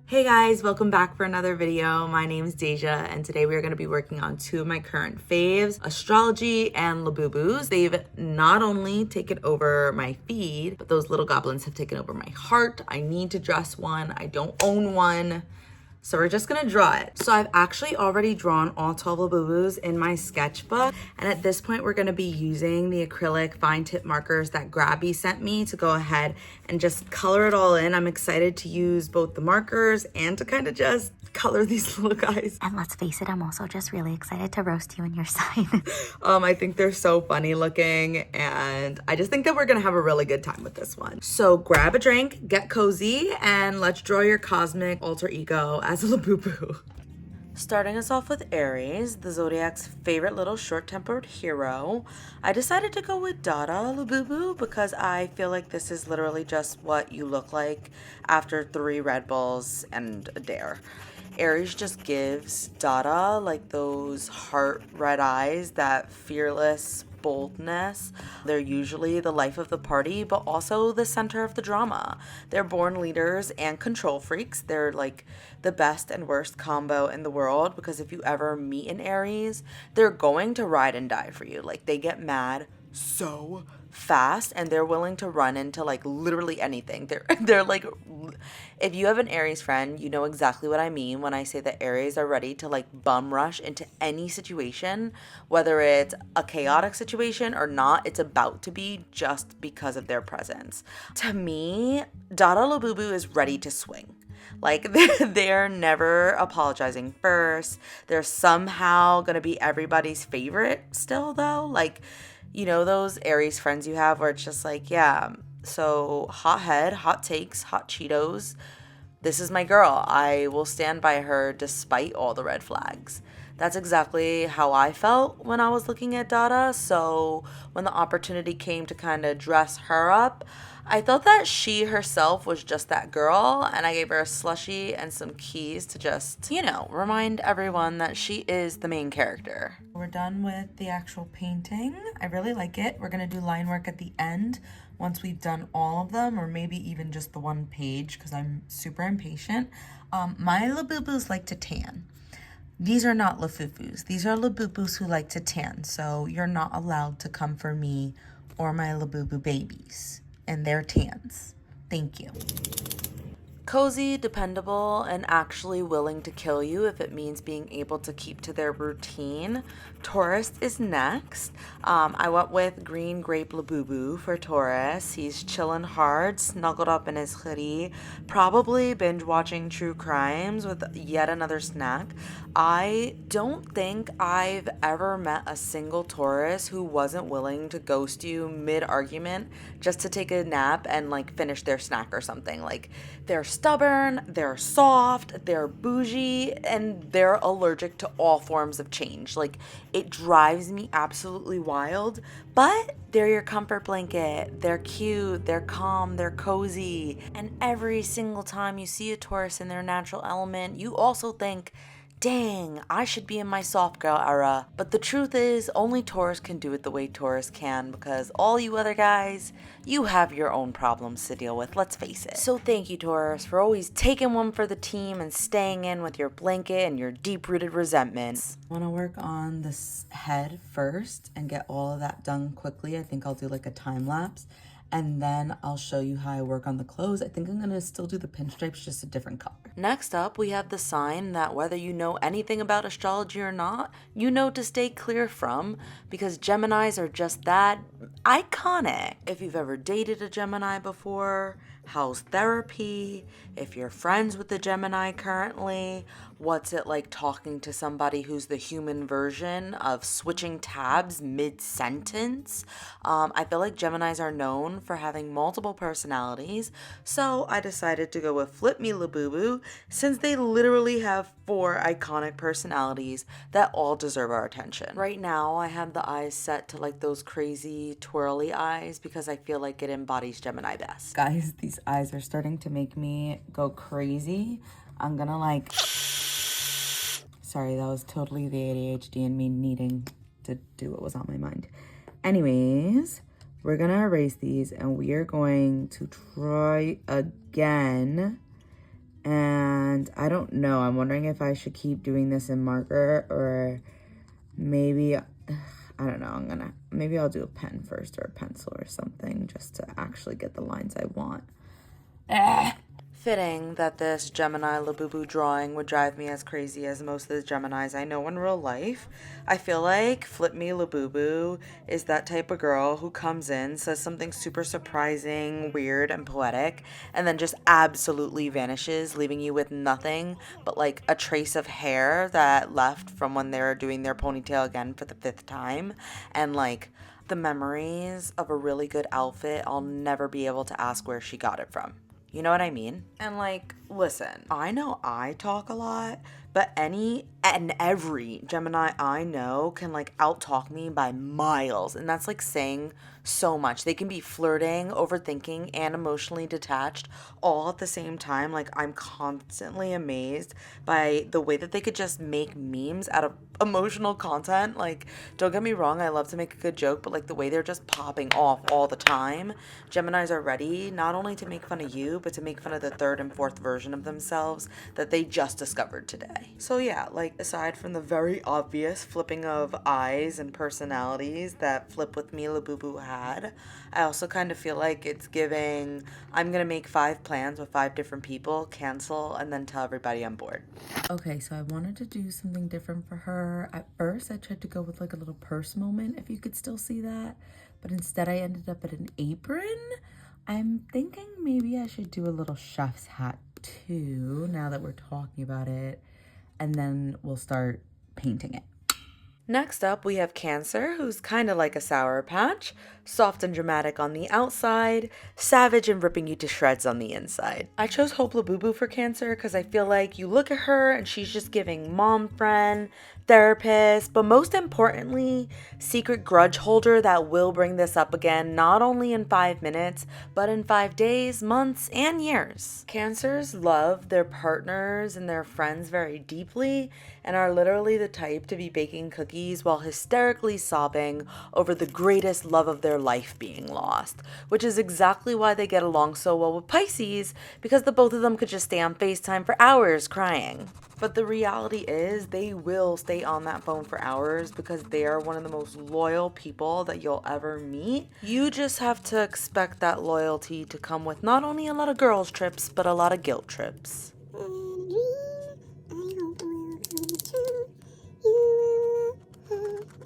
Hey guys, welcome back for another video. My name is Deja and today we are going to be working on two of my current faves, astrology and labubus. They've not only taken over my feed, but those little goblins have taken over my heart. I need to dress one. I don't own one. So we're just gonna draw it. So I've actually already drawn all 12 labubus in my sketchbook. And at this point, we're gonna be using the acrylic fine tip markers that Grabie sent me to go ahead and just color it all in. I'm excited to use both the markers and to kind of just color these little guys. And let's face it, I'm also just really excited to roast you and your sign. I think they're so funny looking and I just think that we're gonna have a really good time with this one. So grab a drink, get cozy, and let's draw your cosmic alter ego as a labubu. Starting us off with Aries, the zodiac's favorite little short-tempered hero. I decided to go with Dada Labubu because I feel like this is literally just what you look like after 3 Red Bulls and a dare. Aries just gives Dada like those heart red eyes, that fearless boldness. They're usually the life of the party, but also the center of the drama. They're born leaders and control freaks. They're like the best and worst combo in the world because if you ever meet an Aries, they're going to ride and die for you. Like they get mad so fast and they're willing to run into like literally anything. They're like, if you have an Aries friend, you know exactly what I mean when I say that Aries are ready to like bum rush into any situation, whether it's a chaotic situation or not. It's about to be just because of their presence. To me, Dada Labubu is ready to swing. Like they're never apologizing first. They're somehow gonna be everybody's favorite still though. Like, you know, those Aries friends you have where it's just like, yeah, so hot head, hot takes, hot Cheetos. This is my girl. I will stand by her despite all the red flags. That's exactly how I felt when I was looking at Dada. So when the opportunity came to kind of dress her up, I thought that she herself was just that girl, and I gave her a slushie and some keys to just, you know, remind everyone that she is the main character. We're done with the actual painting. I really like it. We're gonna do line work at the end once we've done all of them, or maybe even just the one page because I'm super impatient. My labubus like to tan. These are not lafufus. These are labubus who like to tan. So you're not allowed to come for me or my labubu babies and their tans. Thank you. Cozy, dependable, and actually willing to kill you if it means being able to keep to their routine. Taurus is next. I went with green grape labubu for Taurus. He's chilling hard, snuggled up in his hoodie, probably binge watching true crimes with yet another snack. I don't think I've ever met a single Taurus who wasn't willing to ghost you mid-argument just to take a nap and like finish their snack or something. Like they're stubborn, they're soft, they're bougie, and they're allergic to all forms of change. Like it drives me absolutely wild, but they're your comfort blanket. They're cute, they're calm, they're cozy. And every single time you see a Taurus in their natural element, you also think, dang, I should be in my soft girl era. But the truth is, only Taurus can do it the way Taurus can because all you other guys, you have your own problems to deal with, let's face it. So thank you, Taurus, for always taking one for the team and staying in with your blanket and your deep-rooted resentments. I want to work on this head first and get all of that done quickly. I think I'll do like a time lapse. And then I'll show you how I work on the clothes. I think I'm gonna still do the pinstripes, just a different color. Next up, we have the sign that whether you know anything about astrology or not, you know to stay clear from, because Geminis are just that iconic. If you've ever dated a Gemini before, how's therapy? If you're friends with the Gemini currently, what's it like talking to somebody who's the human version of switching tabs mid-sentence? I feel like Geminis are known for having multiple personalities, so I decided to go with Flip Me Labubu since they literally have 4 iconic personalities that all deserve our attention. Right now, I have the eyes set to like those crazy twirly eyes because I feel like it embodies Gemini best. Guys, these eyes are starting to make me go crazy. I'm gonna like... Sorry, that was totally the ADHD in me needing to do what was on my mind. Anyways, we're gonna erase these and we are going to try again And I don't know. I'm wondering if I should keep doing this in marker or maybe, I don't know. Maybe I'll do a pen first or a pencil or something just to actually get the lines I want. Fitting that this Gemini labubu drawing would drive me as crazy as most of the Geminis I know in real life. I feel like Flip Me Labubu is that type of girl who comes in, says something super surprising, weird, and poetic, and then just absolutely vanishes, leaving you with nothing but like a trace of hair that left from when they were doing their ponytail again for the 5th time, and like the memories of a really good outfit I'll never be able to ask where she got it from. You know what I mean? And like, listen, I know I talk a lot, but any and every Gemini I know can like out-talk me by miles. And that's like saying so much. They can be flirting, overthinking, and emotionally detached all at the same time. Like, I'm constantly amazed by the way that they could just make memes out of emotional content. Like, don't get me wrong, I love to make a good joke, but like the way they're just popping off all the time. Geminis are ready not only to make fun of you, but to make fun of the 3rd and 4th version of themselves that they just discovered today. So yeah, like aside from the very obvious flipping of eyes and personalities that Flip With Me Labubu had, I also kind of feel like it's giving, I'm gonna make 5 plans with 5 different people, cancel, and then tell everybody I'm bored. Okay, so I wanted to do something different for her. At first, I tried to go with like a little purse moment, if you could still see that, but instead I ended up at an apron. I'm thinking maybe I should do a little chef's hat too, now that we're talking about it, and then we'll start painting it. Next up, we have Cancer, who's kind of like a Sour Patch, soft and dramatic on the outside, savage and ripping you to shreds on the inside. I chose Hope Labubu for Cancer because I feel like you look at her and she's just giving mom friend, therapist, but most importantly, secret grudge holder that will bring this up again, not only in 5 minutes, but in 5 days, months, and years. Cancers love their partners and their friends very deeply and are literally the type to be baking cookies while hysterically sobbing over the greatest love of their life being lost, which is exactly why they get along so well with Pisces, because the both of them could just stay on FaceTime for hours crying. But the reality is they will stay on that phone for hours because they are one of the most loyal people that you'll ever meet. You just have to expect that loyalty to come with not only a lot of girls trips, but a lot of guilt trips.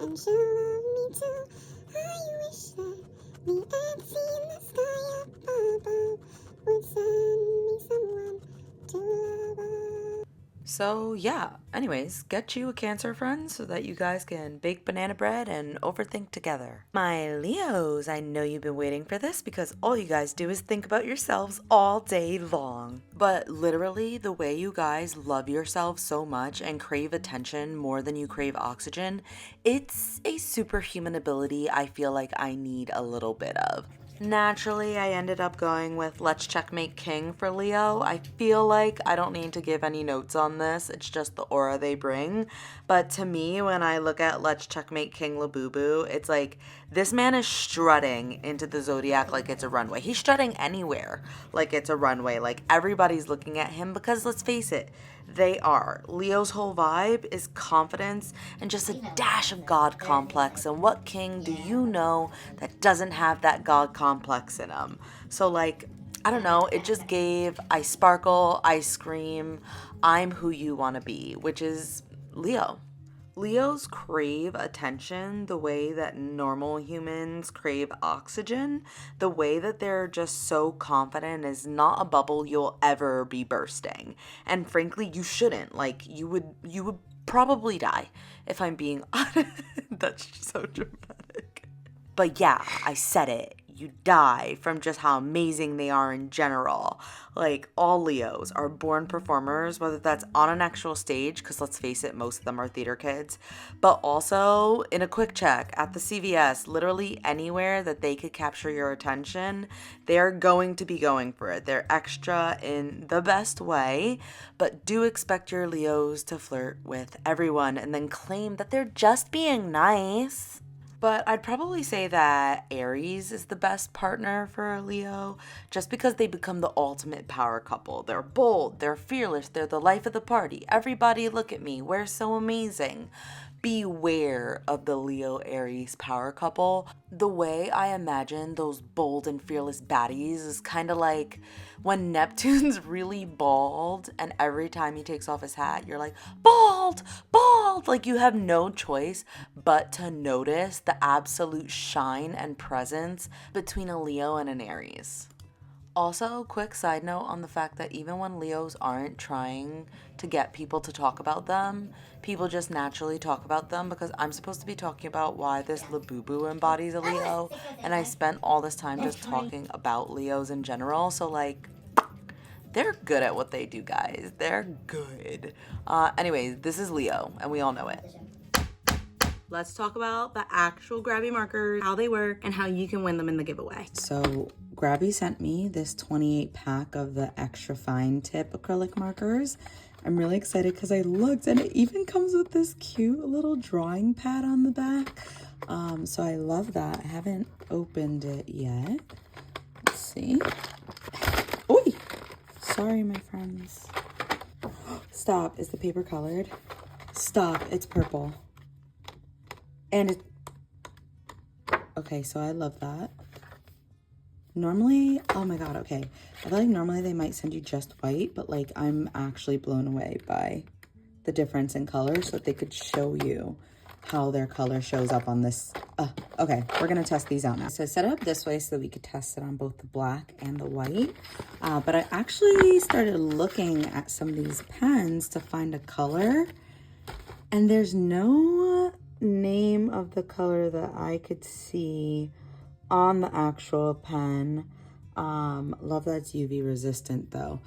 And she'll love me too. I wish that the Etsy in the sky up above would send me someone to love. So yeah, anyways, get you a Cancer friend so that you guys can bake banana bread and overthink together. My Leos, I know you've been waiting for this because all you guys do is think about yourselves all day long. But literally, the way you guys love yourselves so much and crave attention more than you crave oxygen, it's a superhuman ability I feel like I need a little bit of. Naturally, I ended up going with Let's Checkmate King for Leo. I feel like I don't need to give any notes on this. It's just the aura they bring. But to me, when I look at Let's Checkmate King Labubu, it's like this man is strutting into the zodiac like it's a runway. He's strutting anywhere like it's a runway. Like everybody's looking at him because let's face it, they are. Leo's whole vibe is confidence and just a dash of God complex. And what king do you know that doesn't have that God complex in him? So like, I don't know, it just gave I sparkle, I scream, I'm who you want to be, which is Leo. Leos crave attention the way that normal humans crave oxygen. The way that they're just so confident is not a bubble you'll ever be bursting. And frankly, you shouldn't. Like, you would probably die if I'm being honest. That's so dramatic. But yeah, I said it. You die from just how amazing they are in general. Like, all Leos are born performers, whether that's on an actual stage, because let's face it, most of them are theater kids, but also in a quick check at the CVS, literally anywhere that they could capture your attention, they're going to be going for it. They're extra in the best way, but do expect your Leos to flirt with everyone and then claim that they're just being nice. But I'd probably say that Aries is the best partner for a Leo just because they become the ultimate power couple. They're bold, they're fearless, they're the life of the party. Everybody look at me, we're so amazing. Beware of the Leo Aries power couple. The way I imagine those bold and fearless baddies is kind of like when Neptune's really bald and every time he takes off his hat, you're like, bald, bald. Like you have no choice but to notice the absolute shine and presence between a Leo and an Aries. Also, quick side note on the fact that even when Leos aren't trying to get people to talk about them, people just naturally talk about them because I'm supposed to be talking about why this labubu embodies a Leo, and I spent all this time just talking about Leos in general, so like, they're good at what they do, guys. They're good. Anyways, this is Leo, and we all know it. Let's talk about the actual Grabie markers, how they work, and how you can win them in the giveaway. So Grabie sent me this 28 pack of the extra fine tip acrylic markers. I'm really excited because I looked and it even comes with this cute little drawing pad on the back. So I love that. I haven't opened it yet. Let's see. Oi! Sorry, my friends. Stop. Is the paper colored? Stop. It's purple. And it, okay, so I love that. Normally, oh my God, okay. I feel like normally they might send you just white, but like I'm actually blown away by the difference in color so that they could show you how their color shows up on this. Okay, we're gonna test these out now. So I set it up this way so that we could test it on both the black and the white. But I actually started looking at some of these pens to find a color, and there's no name of the color that I could see on the actual pen. Love that it's UV resistant though,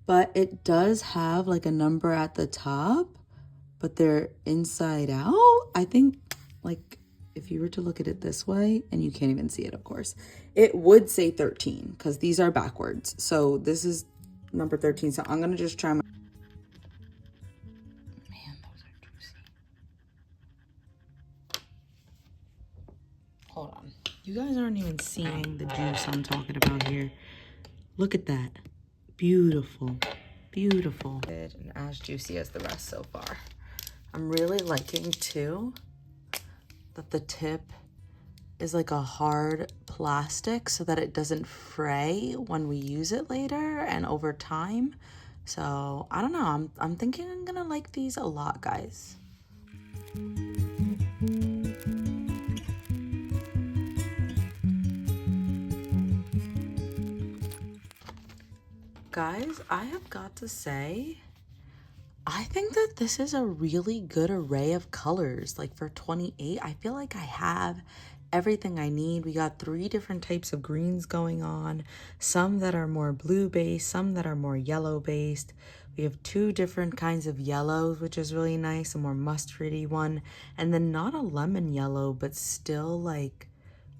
but it does have like a number at the top, but they're inside out. I think like if you were to look at it this way, and you can't even see it, of course, it would say 13 because these are backwards. So this is number 13. So I'm gonna just try my, hold on. You guys aren't even seeing the juice I'm talking about here. Look at that. Beautiful. Beautiful. And as juicy as the rest so far. I'm really liking too that the tip is like a hard plastic so that it doesn't fray when we use it later and over time. So I don't know. I'm thinking I'm gonna like these a lot, guys. Guys, I have got to say, I think that this is a really good array of colors. Like for 28, I feel like I have everything I need. We got 3 different types of greens going on, some that are more blue based, some that are more yellow based. We have 2 different kinds of yellows, which is really nice, a more mustardy one, and then not a lemon yellow, but still like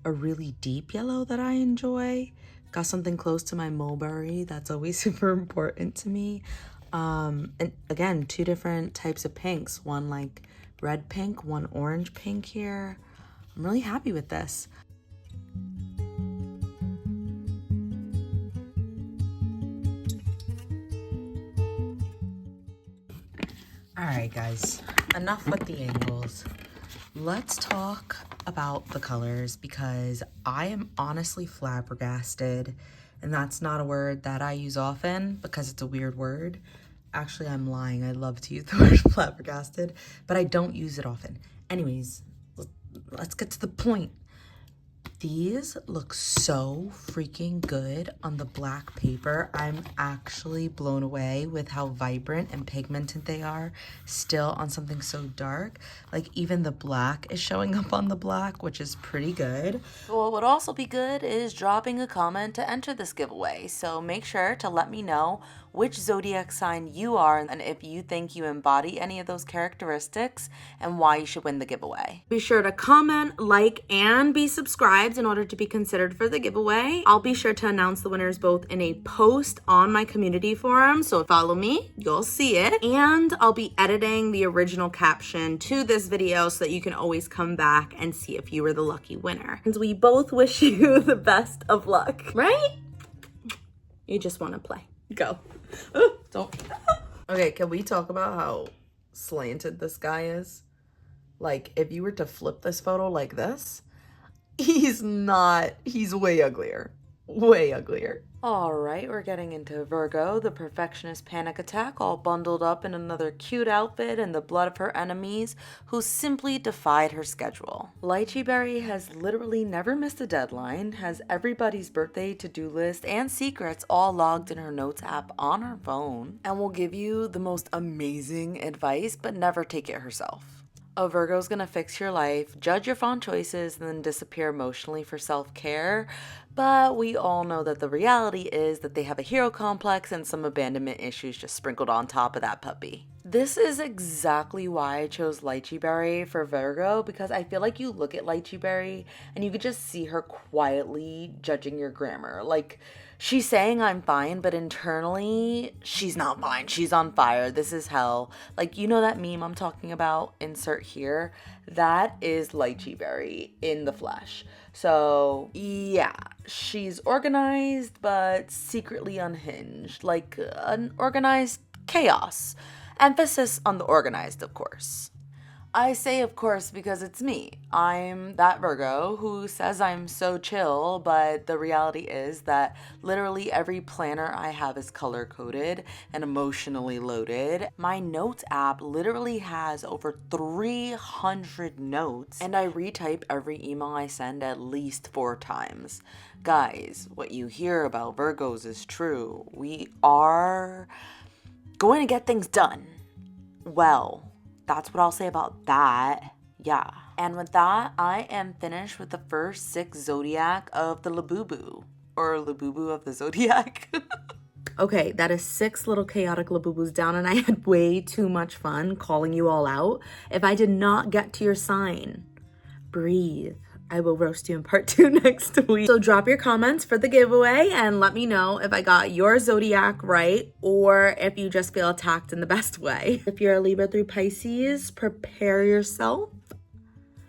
a really deep yellow that I enjoy. Got something close to my mulberry. That's always super important to me. And again, 2 different types of pinks. One like red pink, one orange pink here. I'm really happy with this. All right, guys, enough with the angles. Let's talk about the colors because I am honestly flabbergasted, and that's not a word that I use often because it's a weird word. Actually, I'm lying. I love to use the word flabbergasted, but I don't use it often. Anyways, let's get to the point. These look so freaking good on the black paper. I'm actually blown away with how vibrant and pigmented they are still on something so dark. Like even the black is showing up on the black, which is pretty good. What would also be good is dropping a comment to enter this giveaway. So make sure to let me know which zodiac sign you are and if you think you embody any of those characteristics and why you should win the giveaway. Be sure to comment, like, and be subscribed in order to be considered for the giveaway. I'll be sure to announce the winners both in a post on my community forum, so follow me, you'll see it. And I'll be editing the original caption to this video so that you can always come back and see if you were the lucky winner. And we both wish you the best of luck, right? You just want to play. Go. Ooh, don't. Okay, can we talk about how slanted this guy is? Like, if you were to flip this photo like this, he's way uglier. Way uglier. All right, we're getting into Virgo, the perfectionist panic attack, all bundled up in another cute outfit in the blood of her enemies, who simply defied her schedule. Lychee Berry has literally never missed a deadline, has everybody's birthday to-do list and secrets all logged in her notes app on her phone, and will give you the most amazing advice, but never take it herself. A Virgo's gonna fix your life, judge your font choices, and then disappear emotionally for self-care. But we all know that the reality is that they have a hero complex and some abandonment issues just sprinkled on top of that puppy. This is exactly why I chose Lychee Berry for Virgo, because I feel like you look at Lychee Berry and you could just see her quietly judging your grammar. Like, she's saying I'm fine, but internally, she's not fine. She's on fire. This is hell. Like, you know that meme I'm talking about? Insert here. That is Lychee Berry in the flesh. So, yeah, she's organized, but secretly unhinged. Like, an organized chaos. Emphasis on the organized, of course. I say of course because it's me. I'm that Virgo who says I'm so chill, but the reality is that literally every planner I have is color-coded and emotionally loaded. My notes app literally has over 300 notes, and I retype every email I send at least 4 times. Guys, what you hear about Virgos is true. We are going to get things done. Well, that's what I'll say about that. Yeah. And with that, I am finished with the first 6 zodiac of the labubu, or labubu of the zodiac. Okay, that is 6 little chaotic labubus down, and I had way too much fun calling you all out. If I did not get to your sign, breathe. I will roast you in part 2 next week. So drop your comments for the giveaway and let me know if I got your zodiac right or if you just feel attacked in the best way. If you're a Libra through Pisces, prepare yourself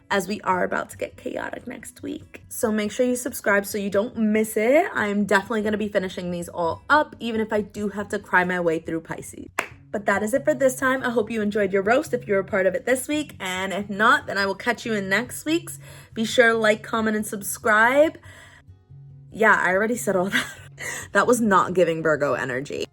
as we are about to get chaotic next week. So make sure you subscribe so you don't miss it. I'm definitely gonna be finishing these all up, even if I do have to cry my way through Pisces. But that is it for this time. I hope you enjoyed your roast if you were a part of it this week. And if not, then I will catch you in next week's. Be sure to like, comment, and subscribe. Yeah, I already said all that. That was not giving Virgo energy.